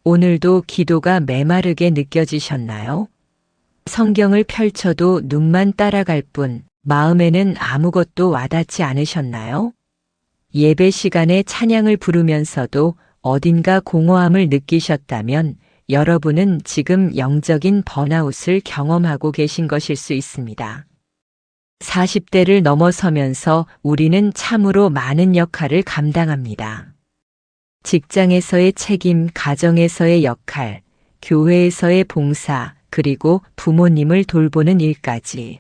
오늘도 기도가 메마르게 느껴지셨나요? 성경을 펼쳐도 눈만 따라갈 뿐 마음에는 아무것도 와닿지 않으셨나요? 예배 시간에 찬양을 부르면서도 어딘가 공허함을 느끼셨다면 여러분은 지금 영적인 번아웃을 경험하고 계신 것일 수 있습니다. 40대를 넘어서면서 우리는 참으로 많은 역할을 감당합니다. 직장에서의 책임, 가정에서의 역할, 교회에서의 봉사, 그리고 부모님을 돌보는 일까지.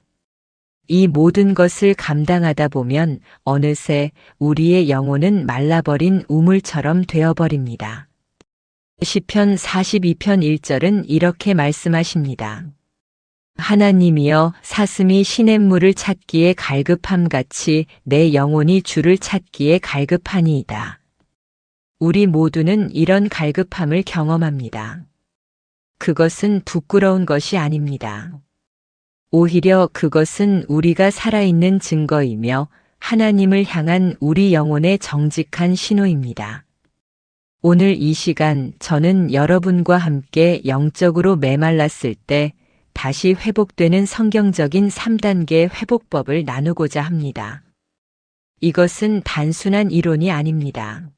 이 모든 것을 감당하다 보면 어느새 우리의 영혼은 말라버린 우물처럼 되어버립니다. 시편 42편 1절은 이렇게 말씀하십니다. 하나님이여 사슴이 시냇물을 찾기에 갈급함같이 내 영혼이 주를 찾기에 갈급하니이다. 우리 모두는 이런 갈급함을 경험합니다. 그것은 부끄러운 것이 아닙니다. 오히려 그것은 우리가 살아있는 증거이며 하나님을 향한 우리 영혼의 정직한 신호입니다. 오늘 이 시간 저는 여러분과 함께 영적으로 메말랐을 때 다시 회복되는 성경적인 3단계 회복법을 나누고자 합니다. 이것은 단순한 이론이 아닙니다.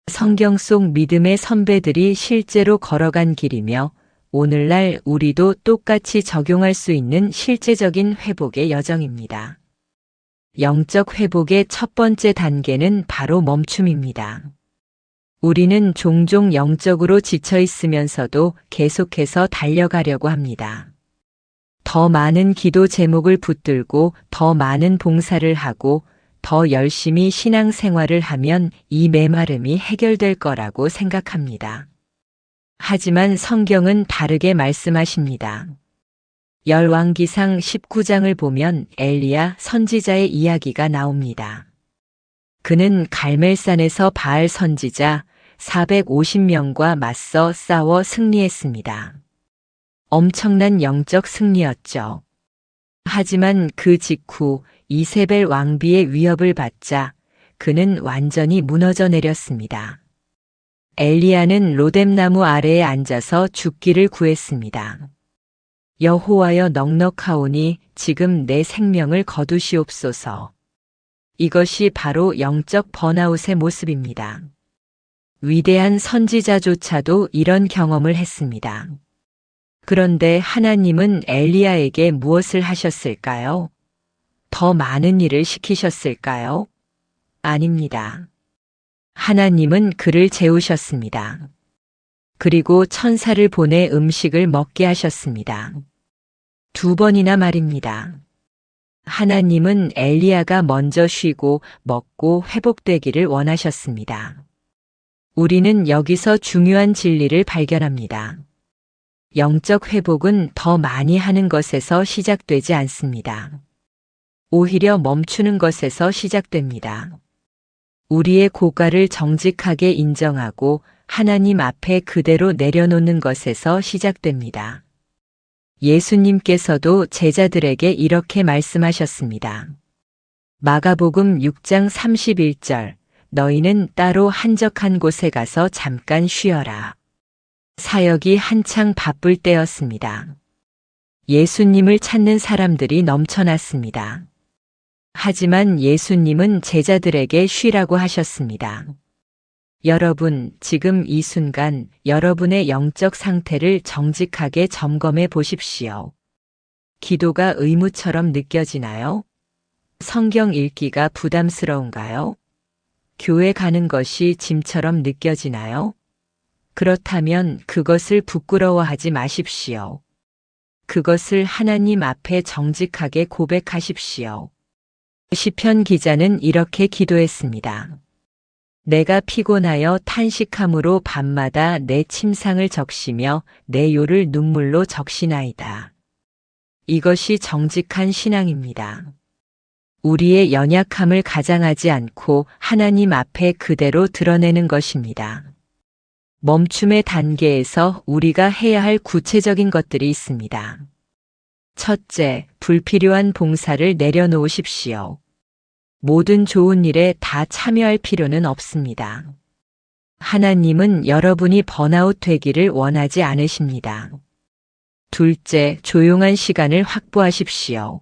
성경 속 믿음의 선배들이 실제로 걸어간 길이며 오늘날 우리도 똑같이 적용할 수 있는 실제적인 회복의 여정입니다. 영적 회복의 첫 번째 단계는 바로 멈춤입니다. 우리는 종종 영적으로 지쳐 있으면서도 계속해서 달려가려고 합니다. 더 많은 기도 제목을 붙들고 더 많은 봉사를 하고 더 열심히 신앙생활을 하면 이 메마름이 해결될 거라고 생각합니다. 하지만 성경은 다르게 말씀하십니다. 열왕기상 19장을 보면 엘리야 선지자의 이야기가 나옵니다. 그는 갈멜산에서 바알 선지자 450명과 맞서 싸워 승리했습니다. 엄청난 영적 승리였죠. 하지만 그 직후 이세벨 왕비의 위협을 받자 그는 완전히 무너져 내렸습니다. 엘리야는 로뎀나무 아래에 앉아서 죽기를 구했습니다. 여호와여 넉넉하오니 지금 내 생명을 거두시옵소서. 이것이 바로 영적 번아웃의 모습입니다. 위대한 선지자조차도 이런 경험을 했습니다. 그런데 하나님은 엘리야에게 무엇을 하셨을까요? 더 많은 일을 시키셨을까요? 아닙니다. 하나님은 그를 재우셨습니다. 그리고 천사를 보내 음식을 먹게 하셨습니다. 2번이나 말입니다. 하나님은 엘리야가 먼저 쉬고 먹고 회복되기를 원하셨습니다. 우리는 여기서 중요한 진리를 발견합니다. 영적 회복은 더 많이 하는 것에서 시작되지 않습니다. 오히려 멈추는 것에서 시작됩니다. 우리의 고가를 정직하게 인정하고 하나님 앞에 그대로 내려놓는 것에서 시작됩니다. 예수님께서도 제자들에게 이렇게 말씀하셨습니다. 마가복음 6장 31절 너희는 따로 한적한 곳에 가서 잠깐 쉬어라. 사역이 한창 바쁠 때였습니다. 예수님을 찾는 사람들이 넘쳐났습니다. 하지만 예수님은 제자들에게 쉬라고 하셨습니다. 여러분, 지금 이 순간 여러분의 영적 상태를 정직하게 점검해 보십시오. 기도가 의무처럼 느껴지나요? 성경 읽기가 부담스러운가요? 교회 가는 것이 짐처럼 느껴지나요? 그렇다면 그것을 부끄러워하지 마십시오. 그것을 하나님 앞에 정직하게 고백하십시오. 시편 기자는 이렇게 기도했습니다. 내가 피곤하여 탄식함으로 밤마다 내 침상을 적시며 내 요를 눈물로 적시나이다. 이것이 정직한 신앙입니다. 우리의 연약함을 가장하지 않고 하나님 앞에 그대로 드러내는 것입니다. 멈춤의 단계에서 우리가 해야 할 구체적인 것들이 있습니다. 첫째, 불필요한 봉사를 내려놓으십시오. 모든 좋은 일에 다 참여할 필요는 없습니다. 하나님은 여러분이 번아웃 되기를 원하지 않으십니다. 둘째, 조용한 시간을 확보하십시오.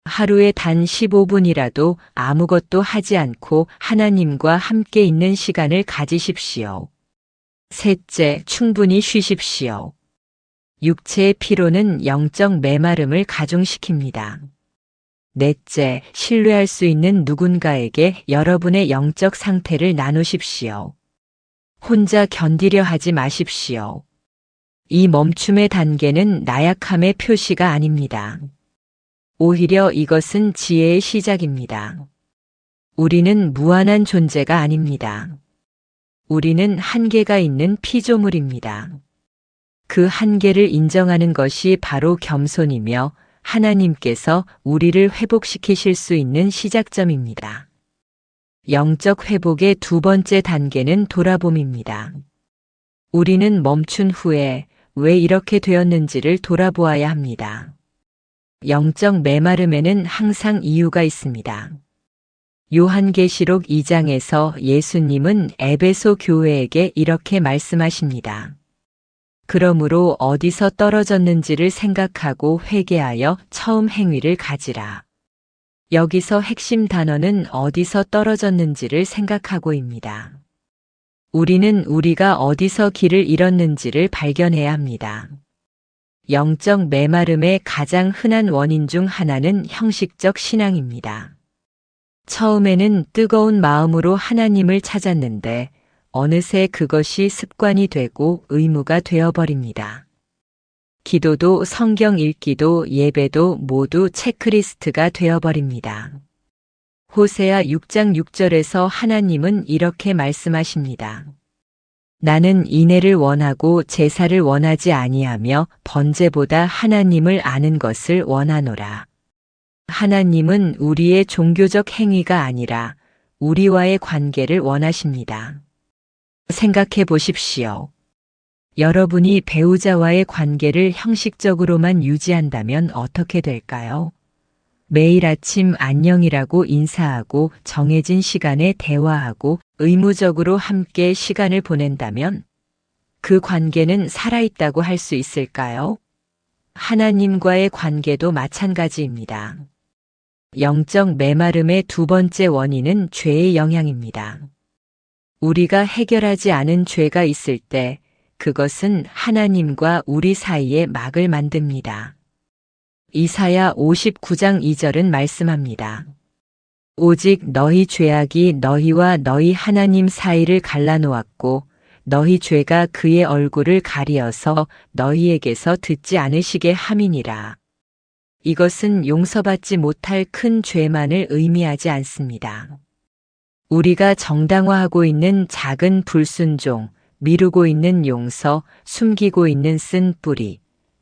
하루에 단 15분이라도 아무것도 하지 않고 하나님과 함께 있는 시간을 가지십시오. 셋째, 충분히 쉬십시오. 육체의 피로는 영적 메마름을 가중시킵니다. 넷째, 신뢰할 수 있는 누군가에게 여러분의 영적 상태를 나누십시오. 혼자 견디려 하지 마십시오. 이 멈춤의 단계는 나약함의 표시가 아닙니다. 오히려 이것은 지혜의 시작입니다. 우리는 무한한 존재가 아닙니다. 우리는 한계가 있는 피조물입니다. 그 한계를 인정하는 것이 바로 겸손이며 하나님께서 우리를 회복시키실 수 있는 시작점입니다. 영적 회복의 두 번째 단계는 돌아봄입니다. 우리는 멈춘 후에 왜 이렇게 되었는지를 돌아보아야 합니다. 영적 메마름에는 항상 이유가 있습니다. 요한계시록 2장에서 예수님은 에베소 교회에게 이렇게 말씀하십니다. 그러므로 어디서 떨어졌는지를 생각하고 회개하여 처음 행위를 가지라. 여기서 핵심 단어는 어디서 떨어졌는지를 생각하고입니다. 우리는 우리가 어디서 길을 잃었는지를 발견해야 합니다. 영적 메마름의 가장 흔한 원인 중 하나는 형식적 신앙입니다. 처음에는 뜨거운 마음으로 하나님을 찾았는데 어느새 그것이 습관이 되고 의무가 되어버립니다. 기도도 성경 읽기도 예배도 모두 체크리스트가 되어버립니다. 호세아 6장 6절에서 하나님은 이렇게 말씀하십니다. 나는 인애를 원하고 제사를 원하지 아니하며 번제보다 하나님을 아는 것을 원하노라. 하나님은 우리의 종교적 행위가 아니라 우리와의 관계를 원하십니다. 생각해 보십시오. 여러분이 배우자와의 관계를 형식적으로만 유지한다면 어떻게 될까요? 매일 아침 안녕이라고 인사하고 정해진 시간에 대화하고 의무적으로 함께 시간을 보낸다면 그 관계는 살아있다고 할 수 있을까요? 하나님과의 관계도 마찬가지입니다. 영적 메마름의 두 번째 원인은 죄의 영향입니다. 우리가 해결하지 않은 죄가 있을 때 그것은 하나님과 우리 사이에 막을 만듭니다. 이사야 59장 2절은 말씀합니다. 오직 너희 죄악이 너희와 너희 하나님 사이를 갈라놓았고 너희 죄가 그의 얼굴을 가리어서 너희에게서 듣지 않으시게 함이니라. 이것은 용서받지 못할 큰 죄만을 의미하지 않습니다. 우리가 정당화하고 있는 작은 불순종, 미루고 있는 용서, 숨기고 있는 쓴 뿌리,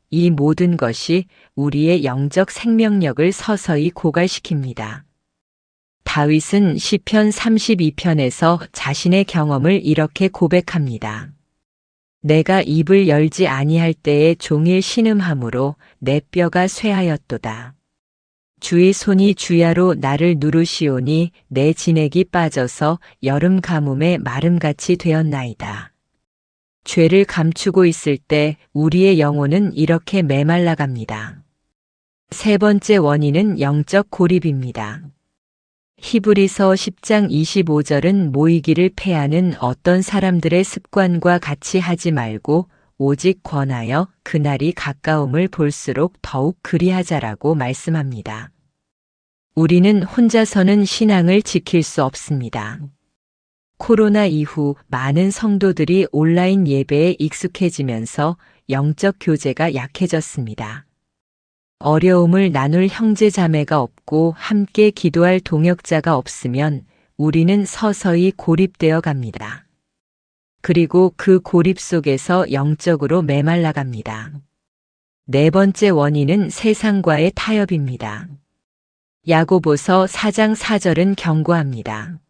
이 모든 것이 우리의 영적 생명력을 서서히 고갈시킵니다. 다윗은 시편 32편에서 자신의 경험을 이렇게 고백합니다. 내가 입을 열지 아니할 때에 종일 신음함으로 내 뼈가 쇠하였도다. 주의 손이 주야로 나를 누르시오니 내 진액이 빠져서 여름 가뭄에 마름같이 되었나이다. 죄를 감추고 있을 때 우리의 영혼은 이렇게 메말라갑니다. 세 번째 원인은 영적 고립입니다. 히브리서 10장 25절은 모이기를 패하는 어떤 사람들의 습관과 같이 하지 말고 오직 권하여 그날이 가까움을 볼수록 더욱 그리하자라고 말씀합니다. 우리는 혼자서는 신앙을 지킬 수 없습니다. 코로나 이후 많은 성도들이 온라인 예배에 익숙해지면서 영적 교제가 약해졌습니다. 어려움을 나눌 형제 자매가 없고 함께 기도할 동역자가 없으면 우리는 서서히 고립되어 갑니다. 그리고 그 고립 속에서 영적으로 메말라 갑니다. 네 번째 원인은 세상과의 타협입니다. 야고보서 4장 4절은 경고합니다.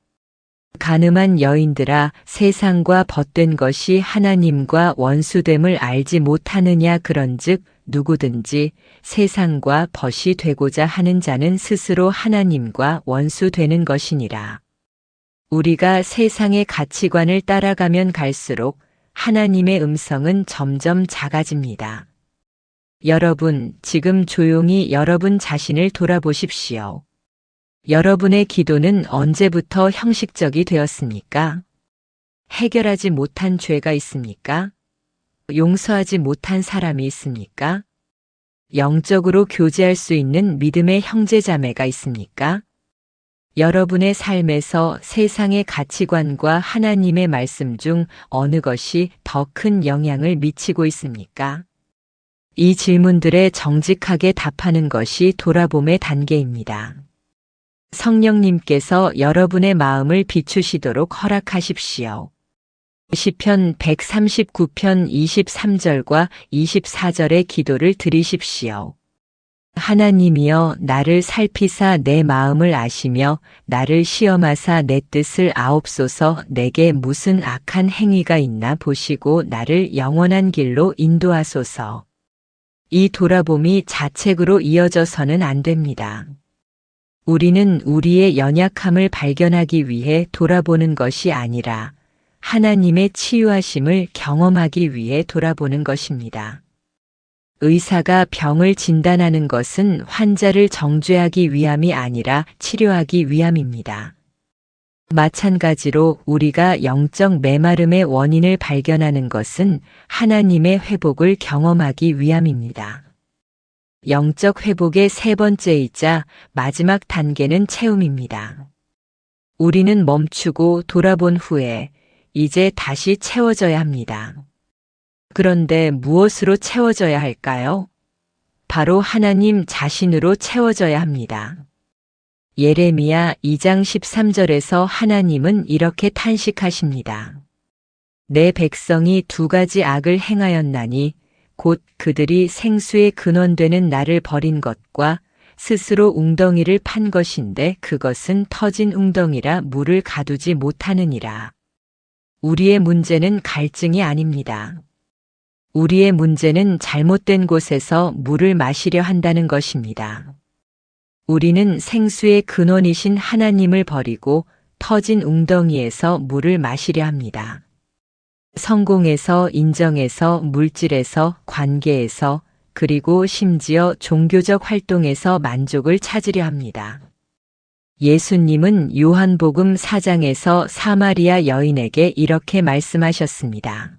간음한 여인들아 세상과 벗된 것이 하나님과 원수됨을 알지 못하느냐 그런즉 누구든지 세상과 벗이 되고자 하는 자는 스스로 하나님과 원수되는 것이니라. 우리가 세상의 가치관을 따라가면 갈수록 하나님의 음성은 점점 작아집니다. 여러분, 지금 조용히 여러분 자신을 돌아보십시오. 여러분의 기도는 언제부터 형식적이 되었습니까? 해결하지 못한 죄가 있습니까? 용서하지 못한 사람이 있습니까? 영적으로 교제할 수 있는 믿음의 형제자매가 있습니까? 여러분의 삶에서 세상의 가치관과 하나님의 말씀 중 어느 것이 더 큰 영향을 미치고 있습니까? 이 질문들에 정직하게 답하는 것이 돌아봄의 단계입니다. 성령님께서 여러분의 마음을 비추시도록 허락하십시오. 시편 139편 23절과 24절의 기도를 드리십시오. 하나님이여 나를 살피사 내 마음을 아시며 나를 시험하사 내 뜻을 아옵소서. 내게 무슨 악한 행위가 있나 보시고 나를 영원한 길로 인도하소서. 이 돌아봄이 자책으로 이어져서는 안 됩니다. 우리는 우리의 연약함을 발견하기 위해 돌아보는 것이 아니라 하나님의 치유하심을 경험하기 위해 돌아보는 것입니다. 의사가 병을 진단하는 것은 환자를 정죄하기 위함이 아니라 치료하기 위함입니다. 마찬가지로 우리가 영적 메마름의 원인을 발견하는 것은 하나님의 회복을 경험하기 위함입니다. 영적 회복의 세 번째이자 마지막 단계는 채움입니다. 우리는 멈추고 돌아본 후에 이제 다시 채워져야 합니다. 그런데 무엇으로 채워져야 할까요? 바로 하나님 자신으로 채워져야 합니다. 예레미야 2장 13절에서 하나님은 이렇게 탄식하십니다. 내 백성이 두 가지 악을 행하였나니 곧 그들이 생수의 근원되는 나를 버린 것과 스스로 웅덩이를 판 것인데 그것은 터진 웅덩이라 물을 가두지 못하느니라. 우리의 문제는 갈증이 아닙니다. 우리의 문제는 잘못된 곳에서 물을 마시려 한다는 것입니다. 우리는 생수의 근원이신 하나님을 버리고 터진 웅덩이에서 물을 마시려 합니다. 성공에서, 인정에서, 물질에서, 관계에서, 그리고 심지어 종교적 활동에서 만족을 찾으려 합니다. 예수님은 요한복음 4장에서 사마리아 여인에게 이렇게 말씀하셨습니다.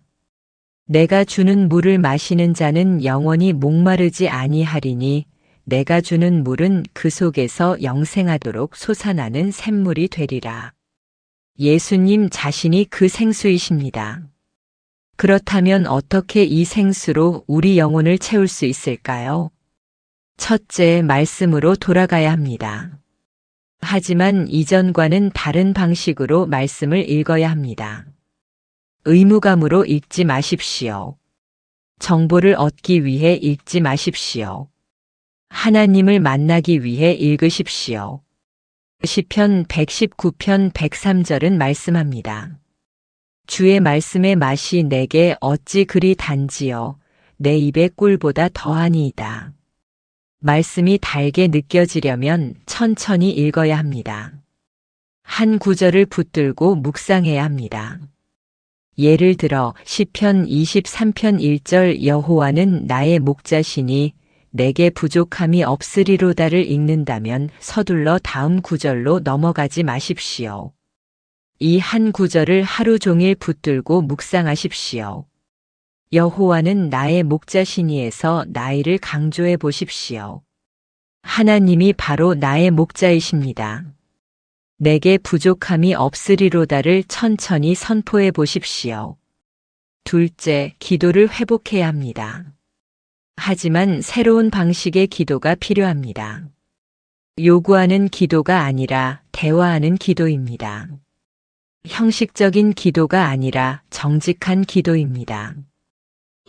내가 주는 물을 마시는 자는 영원히 목마르지 아니하리니 내가 주는 물은 그 속에서 영생하도록 솟아나는 샘물이 되리라. 예수님 자신이 그 생수이십니다. 그렇다면 어떻게 이 생수로 우리 영혼을 채울 수 있을까요? 첫째, 말씀으로 돌아가야 합니다. 하지만 이전과는 다른 방식으로 말씀을 읽어야 합니다. 의무감으로 읽지 마십시오. 정보를 얻기 위해 읽지 마십시오. 하나님을 만나기 위해 읽으십시오. 시편 119편 103절은 말씀합니다. 주의 말씀의 맛이 내게 어찌 그리 단지요 내 입의 꿀보다 더하니이다. 말씀이 달게 느껴지려면 천천히 읽어야 합니다. 한 구절을 붙들고 묵상해야 합니다. 예를 들어 시편 23편 1절 여호와는 나의 목자시니 내게 부족함이 없으리로다를 읽는다면 서둘러 다음 구절로 넘어가지 마십시오. 이 한 구절을 하루 종일 붙들고 묵상하십시오. 여호와는 나의 목자시니에서 나이를 강조해 보십시오. 하나님이 바로 나의 목자이십니다. 내게 부족함이 없으리로다를 천천히 선포해 보십시오. 둘째, 기도를 회복해야 합니다. 하지만 새로운 방식의 기도가 필요합니다. 요구하는 기도가 아니라 대화하는 기도입니다. 형식적인 기도가 아니라 정직한 기도입니다.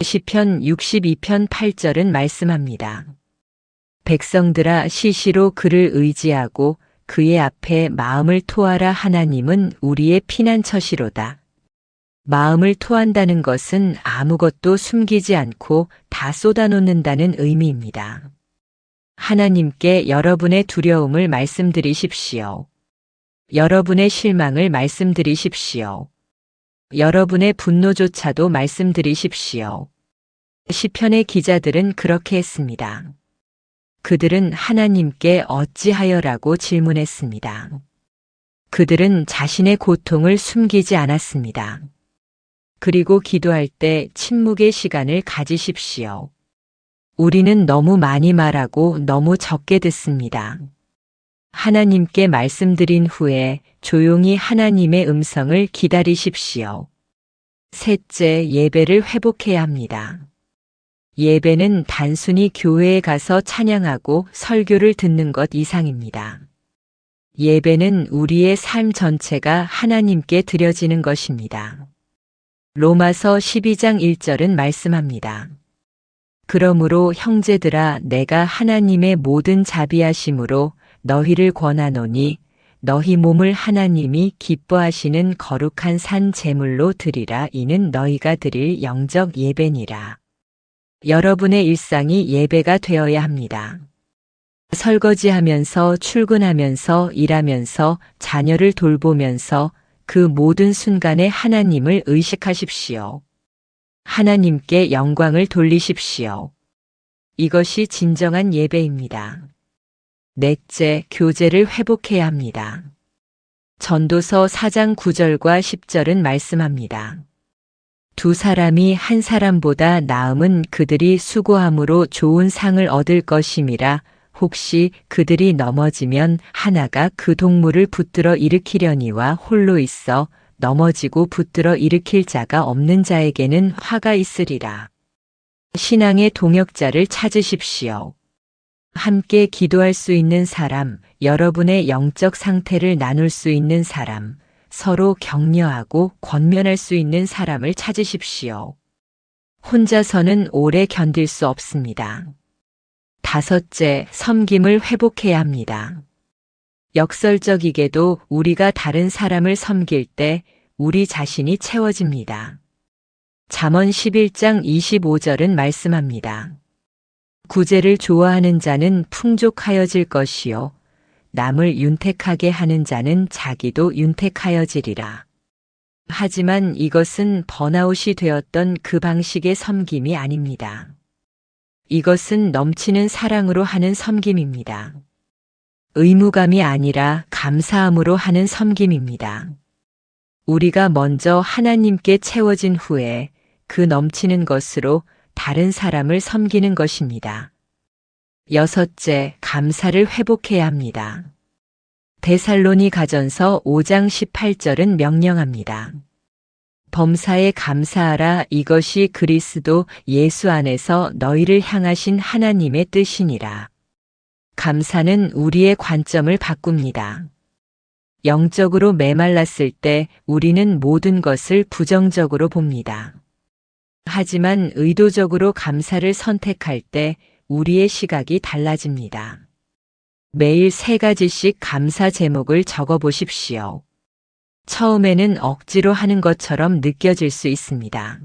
시편 62편 8절은 말씀합니다. 백성들아 시시로 그를 의지하고 그의 앞에 마음을 토하라. 하나님은 우리의 피난처시로다. 마음을 토한다는 것은 아무것도 숨기지 않고 다 쏟아놓는다는 의미입니다. 하나님께 여러분의 두려움을 말씀드리십시오. 여러분의 실망을 말씀드리십시오. 여러분의 분노조차도 말씀드리십시오. 시편의 기자들은 그렇게 했습니다. 그들은 하나님께 어찌하여라고 질문했습니다. 그들은 자신의 고통을 숨기지 않았습니다. 그리고 기도할 때 침묵의 시간을 가지십시오. 우리는 너무 많이 말하고 너무 적게 듣습니다. 하나님께 말씀드린 후에 조용히 하나님의 음성을 기다리십시오. 셋째, 예배를 회복해야 합니다. 예배는 단순히 교회에 가서 찬양하고 설교를 듣는 것 이상입니다. 예배는 우리의 삶 전체가 하나님께 드려지는 것입니다. 로마서 12장 1절은 말씀합니다. 그러므로 형제들아 내가 하나님의 모든 자비하심으로 너희를 권하노니 너희 몸을 하나님이 기뻐하시는 거룩한 산 제물로 드리라. 이는 너희가 드릴 영적 예배니라. 여러분의 일상이 예배가 되어야 합니다. 설거지하면서, 출근하면서, 일하면서, 자녀를 돌보면서 그 모든 순간에 하나님을 의식하십시오. 하나님께 영광을 돌리십시오. 이것이 진정한 예배입니다. 넷째, 교제를 회복해야 합니다. 전도서 4장 9절과 10절은 말씀합니다. 두 사람이 한 사람보다 나음은 그들이 수고함으로 좋은 상을 얻을 것임이라. 혹시 그들이 넘어지면 하나가 그 동물을 붙들어 일으키려니와 홀로 있어 넘어지고 붙들어 일으킬 자가 없는 자에게는 화가 있으리라. 신앙의 동역자를 찾으십시오. 함께 기도할 수 있는 사람, 여러분의 영적 상태를 나눌 수 있는 사람, 서로 격려하고 권면할 수 있는 사람을 찾으십시오. 혼자서는 오래 견딜 수 없습니다. 다섯째, 섬김을 회복해야 합니다. 역설적이게도 우리가 다른 사람을 섬길 때 우리 자신이 채워집니다. 잠언 11장 25절은 말씀합니다. 구제를 좋아하는 자는 풍족하여질 것이요 남을 윤택하게 하는 자는 자기도 윤택하여지리라. 하지만 이것은 번아웃이 되었던 그 방식의 섬김이 아닙니다. 이것은 넘치는 사랑으로 하는 섬김입니다. 의무감이 아니라 감사함으로 하는 섬김입니다. 우리가 먼저 하나님께 채워진 후에 그 넘치는 것으로 다른 사람을 섬기는 것입니다. 여섯째, 감사를 회복해야 합니다. 데살로니가전서 5장 18절은 명령합니다. 범사에 감사하라. 이것이 그리스도 예수 안에서 너희를 향하신 하나님의 뜻이니라. 감사는 우리의 관점을 바꿉니다. 영적으로 메말랐을 때 우리는 모든 것을 부정적으로 봅니다. 하지만 의도적으로 감사를 선택할 때 우리의 시각이 달라집니다. 매일 3가지씩 감사 제목을 적어 보십시오. 처음에는 억지로 하는 것처럼 느껴질 수 있습니다.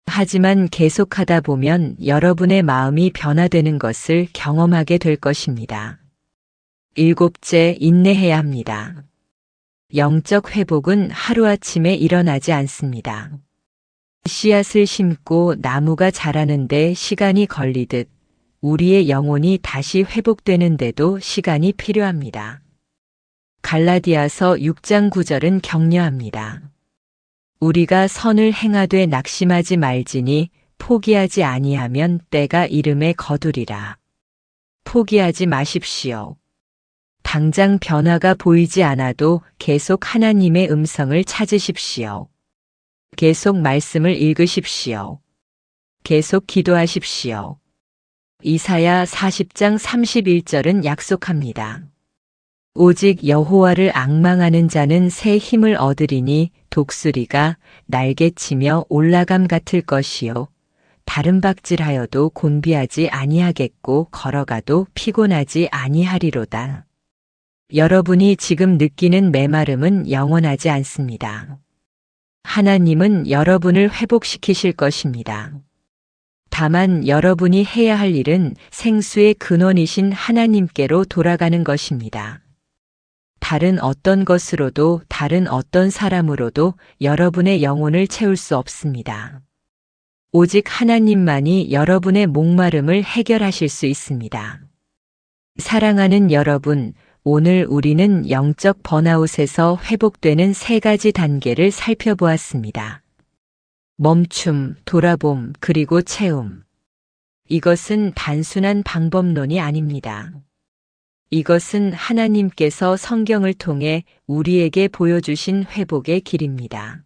하지만 계속하다 보면 여러분의 마음이 변화되는 것을 경험하게 될 것입니다. 일곱째, 인내해야 합니다. 영적 회복은 하루아침에 일어나지 않습니다. 씨앗을 심고 나무가 자라는데 시간이 걸리듯 우리의 영혼이 다시 회복되는데도 시간이 필요합니다. 갈라디아서 6장 9절은 격려합니다. 우리가 선을 행하되 낙심하지 말지니 포기하지 아니하면 때가 이름에 거두리라. 포기하지 마십시오. 당장 변화가 보이지 않아도 계속 하나님의 음성을 찾으십시오. 계속 말씀을 읽으십시오. 계속 기도하십시오. 이사야 40장 31절은 약속합니다. 오직 여호와를 앙망하는 자는 새 힘을 얻으리니 독수리가 날개치며 올라감 같을 것이요 다른 박질하여도 곤비하지 아니하겠고 걸어가도 피곤하지 아니하리로다. 여러분이 지금 느끼는 메마름은 영원하지 않습니다. 하나님은 여러분을 회복시키실 것입니다. 다만 여러분이 해야 할 일은 생수의 근원이신 하나님께로 돌아가는 것입니다. 다른 어떤 것으로도 다른 어떤 사람으로도 여러분의 영혼을 채울 수 없습니다. 오직 하나님만이 여러분의 목마름을 해결하실 수 있습니다. 사랑하는 여러분, 오늘 우리는 영적 번아웃에서 회복되는 세 가지 단계를 살펴보았습니다. 멈춤, 돌아봄, 그리고 채움. 이것은 단순한 방법론이 아닙니다. 이것은 하나님께서 성경을 통해 우리에게 보여주신 회복의 길입니다.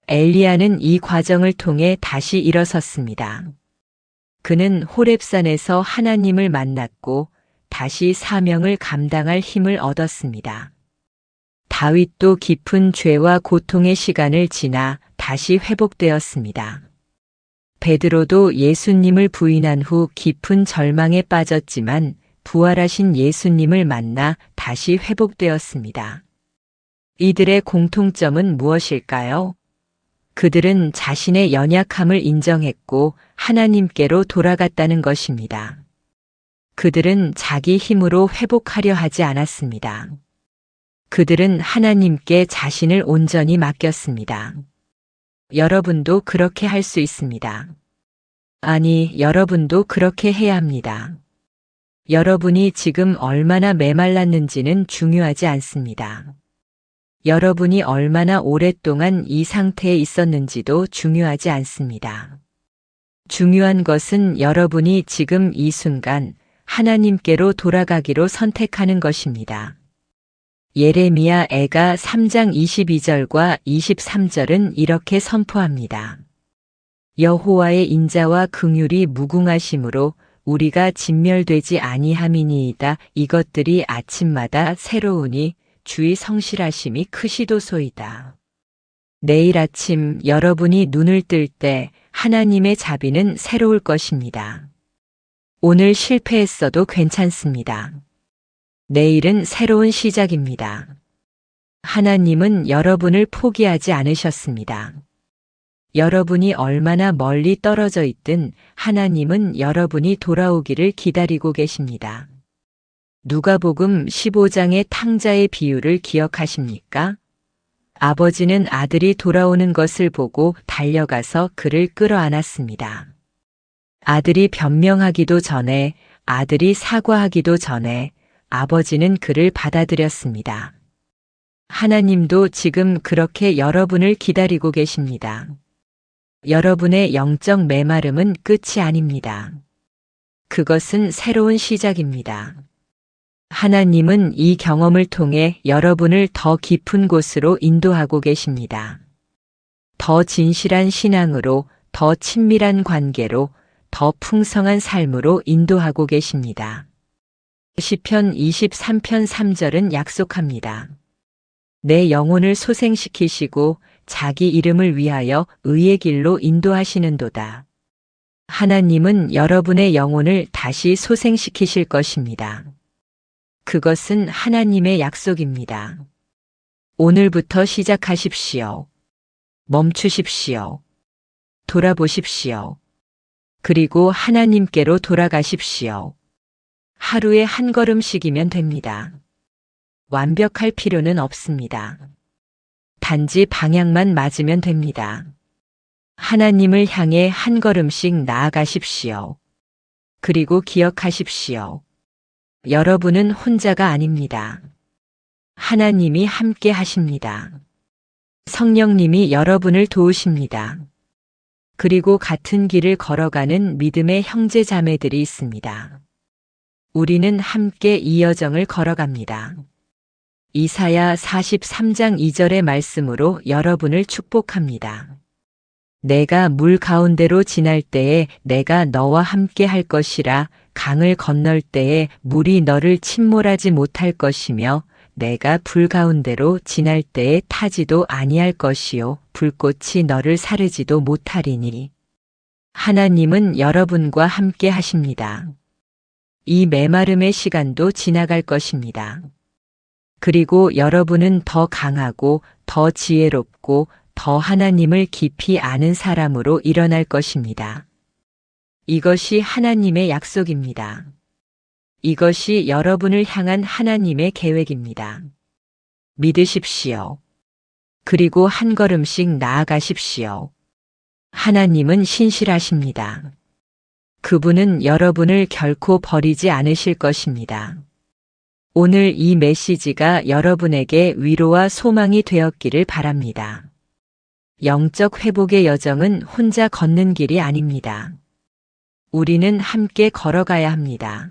엘리야는 이 과정을 통해 다시 일어섰습니다. 그는 호렙산에서 하나님을 만났고 다시 사명을 감당할 힘을 얻었습니다. 다윗도 깊은 죄와 고통의 시간을 지나 다시 회복되었습니다. 베드로도 예수님을 부인한 후 깊은 절망에 빠졌지만 부활하신 예수님을 만나 다시 회복되었습니다. 이들의 공통점은 무엇일까요? 그들은 자신의 연약함을 인정했고 하나님께로 돌아갔다는 것입니다. 그들은 자기 힘으로 회복하려 하지 않았습니다. 그들은 하나님께 자신을 온전히 맡겼습니다. 여러분도 그렇게 할 수 있습니다. 아니, 여러분도 그렇게 해야 합니다. 여러분이 지금 얼마나 메말랐는지는 중요하지 않습니다. 여러분이 얼마나 오랫동안 이 상태에 있었는지도 중요하지 않습니다. 중요한 것은 여러분이 지금 이 순간 하나님께로 돌아가기로 선택하는 것입니다. 예레미야 애가 3장 22절과 23절은 이렇게 선포합니다. 여호와의 인자와 긍휼이 무궁하심으로 우리가 진멸되지 아니함이니이다. 이것들이 아침마다 새로우니 주의 성실하심이 크시도소이다. 내일 아침 여러분이 눈을 뜰 때 하나님의 자비는 새로울 것입니다. 오늘 실패했어도 괜찮습니다. 내일은 새로운 시작입니다. 하나님은 여러분을 포기하지 않으셨습니다. 여러분이 얼마나 멀리 떨어져 있든 하나님은 여러분이 돌아오기를 기다리고 계십니다. 누가복음 15장의 탕자의 비유를 기억하십니까? 아버지는 아들이 돌아오는 것을 보고 달려가서 그를 끌어안았습니다. 아들이 변명하기도 전에, 아들이 사과하기도 전에 아버지는 그를 받아들였습니다. 하나님도 지금 그렇게 여러분을 기다리고 계십니다. 여러분의 영적 메마름은 끝이 아닙니다. 그것은 새로운 시작입니다. 하나님은 이 경험을 통해 여러분을 더 깊은 곳으로 인도하고 계십니다. 더 진실한 신앙으로, 더 친밀한 관계로, 더 풍성한 삶으로 인도하고 계십니다. 시편 23편 3절은 약속합니다. 내 영혼을 소생시키시고 자기 이름을 위하여 의의 길로 인도하시는도다. 하나님은 여러분의 영혼을 다시 소생시키실 것입니다. 그것은 하나님의 약속입니다. 오늘부터 시작하십시오. 멈추십시오. 돌아보십시오. 그리고 하나님께로 돌아가십시오. 하루에 한 걸음씩이면 됩니다. 완벽할 필요는 없습니다. 단지 방향만 맞으면 됩니다. 하나님을 향해 한 걸음씩 나아가십시오. 그리고 기억하십시오. 여러분은 혼자가 아닙니다. 하나님이 함께 하십니다. 성령님이 여러분을 도우십니다. 그리고 같은 길을 걸어가는 믿음의 형제 자매들이 있습니다. 우리는 함께 이 여정을 걸어갑니다. 이사야 43장 2절의 말씀으로 여러분을 축복합니다. 내가 물 가운데로 지날 때에 내가 너와 함께 할 것이라. 강을 건널 때에 물이 너를 침몰하지 못할 것이며 내가 불 가운데로 지날 때에 타지도 아니할 것이요 불꽃이 너를 사르지도 못하리니. 하나님은 여러분과 함께 하십니다. 이 메마름의 시간도 지나갈 것입니다. 그리고 여러분은 더 강하고 더 지혜롭고 더 하나님을 깊이 아는 사람으로 일어날 것입니다. 이것이 하나님의 약속입니다. 이것이 여러분을 향한 하나님의 계획입니다. 믿으십시오. 그리고 한 걸음씩 나아가십시오. 하나님은 신실하십니다. 그분은 여러분을 결코 버리지 않으실 것입니다. 오늘 이 메시지가 여러분에게 위로와 소망이 되었기를 바랍니다. 영적 회복의 여정은 혼자 걷는 길이 아닙니다. 우리는 함께 걸어가야 합니다.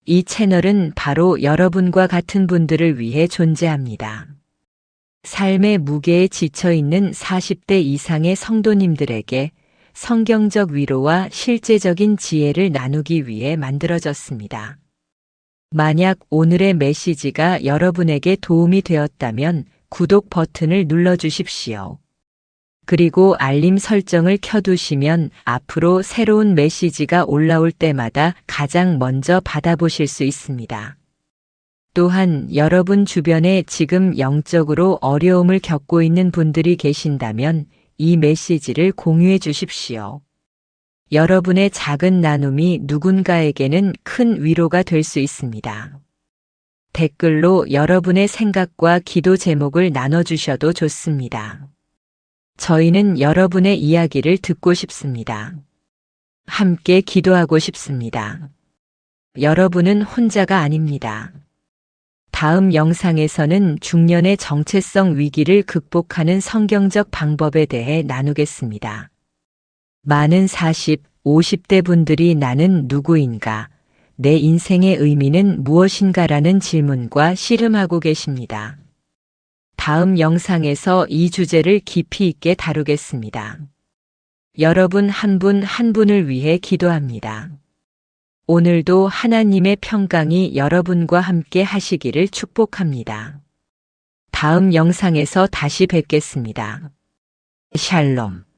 이 채널은 바로 여러분과 같은 분들을 위해 존재합니다. 삶의 무게에 지쳐 있는 40대 이상의 성도님들에게 성경적 위로와 실제적인 지혜를 나누기 위해 만들어졌습니다. 만약 오늘의 메시지가 여러분에게 도움이 되었다면 구독 버튼을 눌러주십시오. 그리고 알림 설정을 켜두시면 앞으로 새로운 메시지가 올라올 때마다 가장 먼저 받아보실 수 있습니다. 또한 여러분 주변에 지금 영적으로 어려움을 겪고 있는 분들이 계신다면 이 메시지를 공유해 주십시오. 여러분의 작은 나눔이 누군가에게는 큰 위로가 될 수 있습니다. 댓글로 여러분의 생각과 기도 제목을 나눠주셔도 좋습니다. 저희는 여러분의 이야기를 듣고 싶습니다. 함께 기도하고 싶습니다. 여러분은 혼자가 아닙니다. 다음 영상에서는 중년의 정체성 위기를 극복하는 성경적 방법에 대해 나누겠습니다. 많은 40, 50대 분들이 나는 누구인가, 내 인생의 의미는 무엇인가라는 질문과 씨름하고 계십니다. 다음 영상에서 이 주제를 깊이 있게 다루겠습니다. 여러분 한 분 한 분을 위해 기도합니다. 오늘도 하나님의 평강이 여러분과 함께 하시기를 축복합니다. 다음 영상에서 다시 뵙겠습니다. 샬롬.